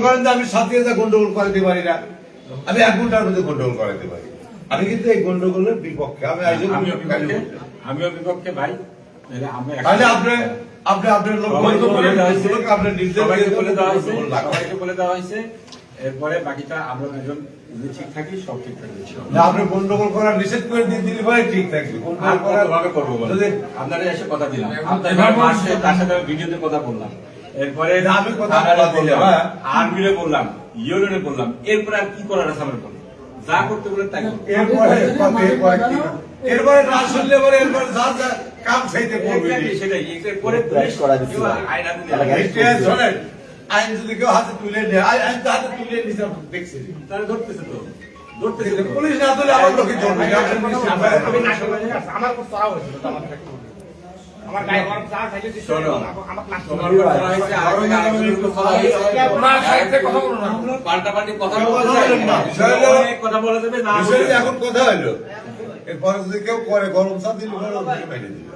করেন যে আমি সাথে গন্ডগোল করাতে পারি না, আমি 1 ঘন্টার মধ্যে গন্ডগোল করাতে পারি। আমি কিন্তু এই গন্ডগোলের বিপক্ষে, আমিও বিপক্ষে ভাই। তাহলে আপনি আপনার লোক আপনার নির্দেশ সবাইকে বলে দেওয়া হয়েছে। এরপরে বাকিটা আমরা দুজন ঠিক থাকি, সব ঠিক থাকবে। আপনি গন্ডগোল করার নিষেধ করে দিয়ে দিলে ভাই ঠিক থাকবে। আপনারা এসে কথা দিলাম, তার সাথে ভিডিওতে কথা বললাম, এরপরে আমি কথা দিলাম, আর্মিরে বললাম, ইউনিয়নে বললাম, এরপরে আর কি করার আছে আমার বলে, যা করতে বলে তাই। এরপরে না শুনলে পরে এরপরে যা যা কাম চাইতে করবে সেটাই করে আইন যদি কেউ হাতে তুলে নেয়, আইন তো হাতে তুলে নিতে দেখছি তারা ধরতেছে তো, পুলিশ না তুলে আমার লোকে ধরবে। আমার খুব চড়া হয়েছিল আমার গায়ে গরম চা খাইলে পাল্টাপাল্টি কথা বলা যাবে না। এখন কথা হইলো, এরপরে যদি কেউ করে গরম চা দিলে বাইরে দিল,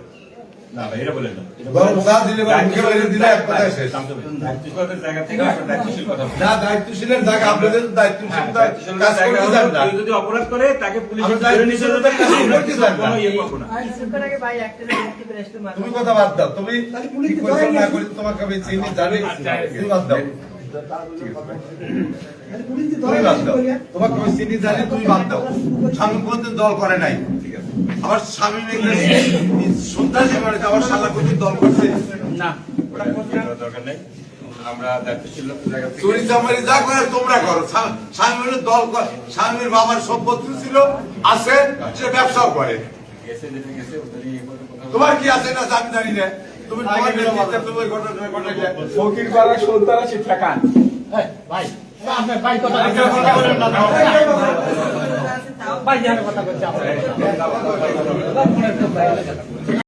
না ভাই এটা বলেন না, গরম চা দিলে মুখে বাইরে দিলে এক কথা শেষ। জায়গা থেকে দায়িত্বশীল কথা না, দায়িত্বশীলের জায়গা আপনাদের দায়িত্বশীল কাজ করতে যান না। যদি অপরাধ করে তাকে পুলিশ তুমি কথা বাদ দাও, তুমি কি করেছো না করেছো তোমাকে আমি চিনি জানি, তুমি বাদ দাও, তুমি বাদ দাও, তোমাকে আমি চিনি জানি, তুমি বাদ দাও। স্বামী কোনদিন দল করে নাই, ঠিক আছে? আমার স্বামী সন্ত্রাসী করে, আমার শালা কোনদিন দল করছে না, দরকার নেই। আমরা দায়িত্বশীল জায়গা থেকে চুরি চামারি যা করে তোমরা করো। স্বামীর দল করে, স্বামীর বাবার সম্পত্তি ছিল, আছে, সে ব্যবসাও করে। গেছে যেতে গেছে ওদেরই তোমার কি আছে না আমি জানি না, তুমি তোমার নেতৃত্বে তুমি ওই ঘটনা ঘটাইলে ফকির পাড়া সন্তানাসী ঠেকান। ভাই ভাই কথা ভাই কথা বলছি